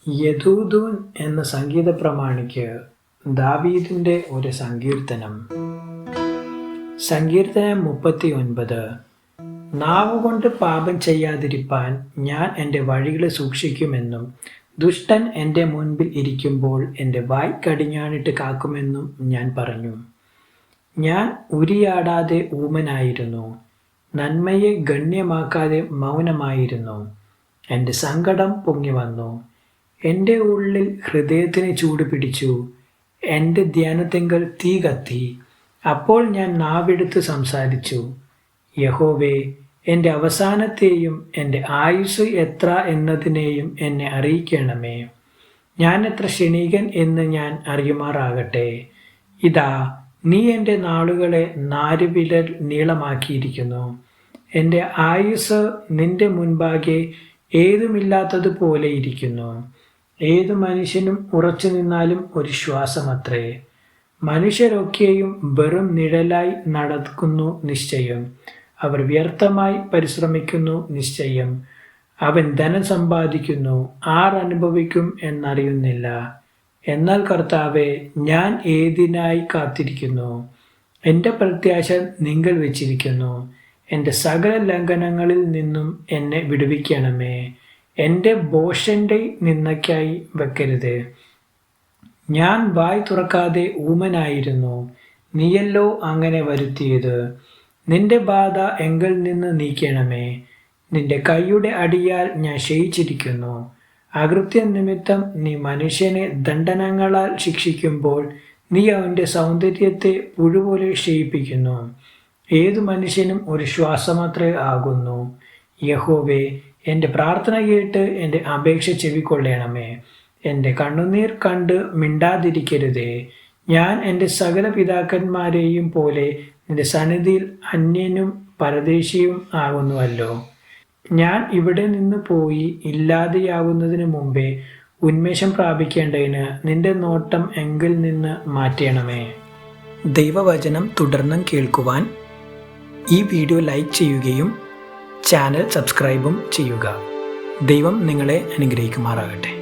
യദൂഥൂൻ എന്ന സംഗീത പ്രമാണിക്ക് ദാവീദിന്റെ ഒരു സങ്കീർത്തനം. സങ്കീർത്തനം 39. നാവുകൊണ്ട് പാപം ചെയ്യാതിരിപ്പാൻ ഞാൻ എൻ്റെ വഴികളെ സൂക്ഷിക്കുമെന്നും ദുഷ്ടൻ എൻ്റെ മുൻപിൽ ഇരിക്കുമ്പോൾ എൻ്റെ വായ് കടിഞ്ഞാണിട്ട് കാക്കുമെന്നും ഞാൻ പറഞ്ഞു. ഞാൻ ഉരിയാടാതെ ഊമനായിരുന്നു, നന്മയെ ഗണ്യമാക്കാതെ മൗനമായിരുന്നു. എൻ്റെ സങ്കടം പൊങ്ങി വന്നു, എൻ്റെ ഉള്ളിൽ ഹൃദയത്തിന് ചൂട് പിടിച്ചു. എൻ്റെ ധ്യാനത്തിങ്കൽ തീ കത്തി. അപ്പോൾ ഞാൻ നാവെടുത്ത് സംസാരിച്ചു, യഹോവേ, എൻ്റെ അവസാനത്തെയും എൻ്റെ ആയുസ് എത്ര എന്നതിനെയും എന്നെ അറിയിക്കണമേ. ഞാൻ എത്ര ക്ഷണികൻ എന്ന് ഞാൻ അറിയുമാറാകട്ടെ. ഇതാ, നീ എൻ്റെ നാളുകളെ നാരുവിരൽ നീളമാക്കിയിരിക്കുന്നു. എൻ്റെ ആയുസ് നിന്റെ മുൻപാകെ ഏതുമില്ലാത്തതുപോലെ ഇരിക്കുന്നു. ഏതു മനുഷ്യനും ഉറച്ചു നിന്നാലും ഒരു ശ്വാസമത്രേ. മനുഷ്യരൊക്കെയും വെറും നിഴലായി നടക്കുന്നു നിശ്ചയം. അവർ വ്യർത്ഥമായി പരിശ്രമിക്കുന്നു നിശ്ചയം. അവൻ ധനം സമ്പാദിക്കുന്നു, ആർ അനുഭവിക്കും എന്നറിയുന്നില്ല. എന്നാൽ കർത്താവേ, ഞാൻ ഏതിനായി കാത്തിരിക്കുന്നു? എൻ്റെ പ്രത്യാശ നിങ്കൽ വെച്ചിരിക്കുന്നു. എൻ്റെ സകല ലംഘനങ്ങളിൽ നിന്നും എന്നെ വിടുവിക്കണമേ. എൻ്റെ ഭോഷന്റെ നിന്ദയ്ക്കായി വെക്കരുത്. ഞാൻ വായ് തുറക്കാതെ ഊമനായിരുന്നു, നീയല്ലോ അങ്ങനെ വരുത്തിയത്. നിന്റെ ബാധ എങ്കിൽ നിന്ന് നീക്കണമേ. നിന്റെ കൈയുടെ അടിയാൽ ഞാൻ ക്ഷയിച്ചിരിക്കുന്നു. അകൃത്യം നിമിത്തം നീ മനുഷ്യനെ ദണ്ഡനങ്ങളാൽ ശിക്ഷിക്കുമ്പോൾ നീ അവൻ്റെ സൗന്ദര്യത്തെ പുഴുപോലെ ക്ഷയിപ്പിക്കുന്നു. ഏതു മനുഷ്യനും ഒരു ശ്വാസമത്രേ ആകുന്നു. യഹോവേ, എൻ്റെ പ്രാർത്ഥന കേട്ട് എൻ്റെ അപേക്ഷ ചെവിക്കൊള്ളണമേ. എൻ്റെ കണ്ണുനീർ കണ്ട് മിണ്ടാതിരിക്കരുതേ. ഞാൻ എൻ്റെ സകല പിതാക്കന്മാരെയും പോലെ നിന്റെ സന്നിധിയിൽ അന്യനും പരദേശിയും ആകുന്നുവല്ലോ. ഞാൻ ഇവിടെ നിന്ന് പോയി ഇല്ലാതെയാകുന്നതിന് മുമ്പേ ഉന്മേഷം പ്രാപിക്കേണ്ടതിന് നിന്റെ നോട്ടം എങ്കിൽ നിന്ന് മാറ്റണമേ. ദൈവവചനം തുടർന്നും കേൾക്കുവാൻ ഈ വീഡിയോ ലൈക്ക് ചെയ്യുകയും ചാനൽ സബ്സ്ക്രൈബും ചെയ്യുക. ദൈവം നിങ്ങളെ അനുഗ്രഹിക്കുമാറാകട്ടെ.